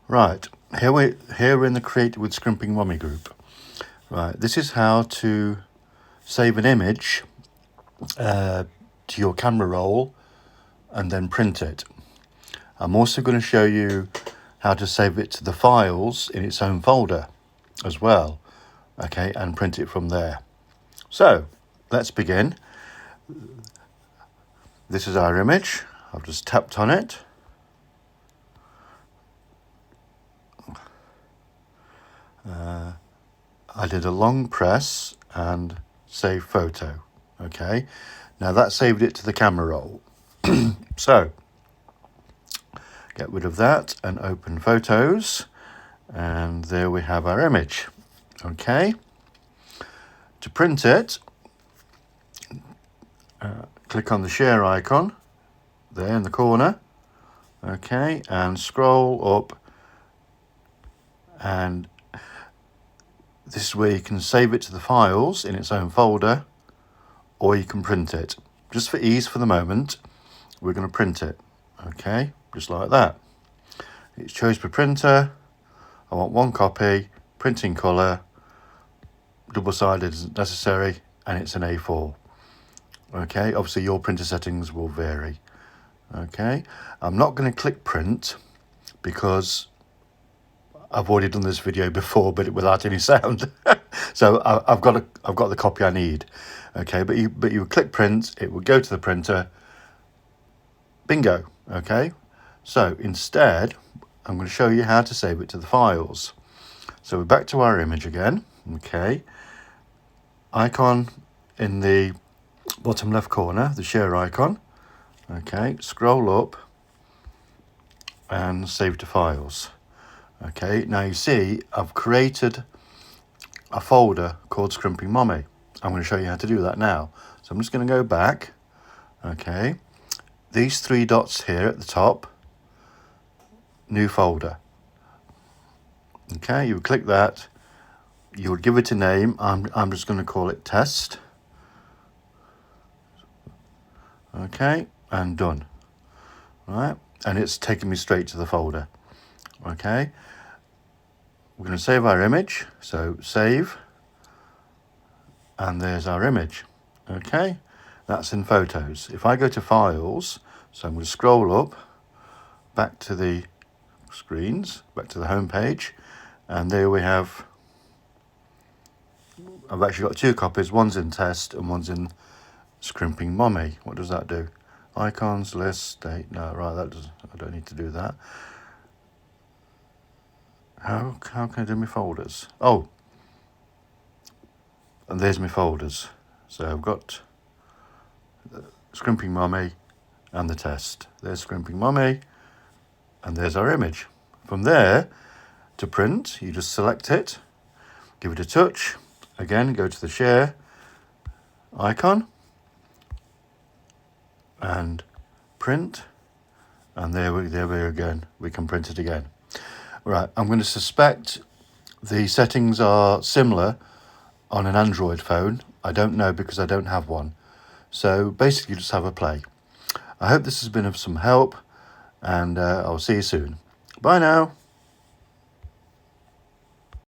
Right, here we're in the Create with Scrimping Mummy group. Right, this is how to save an image to your camera roll and then print it. I'm also going to show you how to save it to the files in its own folder as well, okay, and print it from there. So let's begin. This is our image. I've just tapped on it. I did a long press and save photo. Okay, now that saved it to the camera roll. So get rid of that and open photos, and there we have our image. Okay, to print it, click on the share icon there in the corner. Okay, and scroll up, and this is where you can save it to the files in its own folder, or you can print it. Just for ease for the moment, we're going to print it. Okay, just like that. It's choice per printer. I want one copy, printing colour, double-sided isn't necessary, and it's an A4. Okay, obviously your printer settings will vary. Okay, I'm not going to click print because I've already done this video before, but without any sound. So I've got the copy I need. Okay, but you click print, it will go to the printer. Bingo. Okay, so instead I'm going to show you how to save it to the files. So we're back to our image again. Okay, icon in the bottom left corner, the share icon. Okay, scroll up and save to files. Okay, now you see I've created a folder called Scrimping Mummy. I'm going to show you how to do that now. So I'm just going to go back. Okay, these three dots here at the top, new folder. Okay, you would click that, you would give it a name. I'm just going to call it test. Okay, and done. Right, and it's taken me straight to the folder. Okay, we're going to save our image, so save, and there's our image. Okay, that's in photos. If I go to files, so I'm going to scroll up back to the screens, back to the home page, and there we have, I've actually got two copies, one's in test and one's in Scrimping Mummy. What does that do? Icons, list, date, no, right, that does, I don't need to do that. How can I do my folders? Oh, and there's my folders. So I've got Scrimping Mummy and the test. There's Scrimping Mummy, and there's our image. From there, to print, you just select it, give it a touch. Again, go to the share icon and print, and there we again. We can print it again. Right, I'm going to suspect the settings are similar on an Android phone. I don't know because I don't have one. So basically just have a play. I hope this has been of some help, and I'll see you soon. Bye now.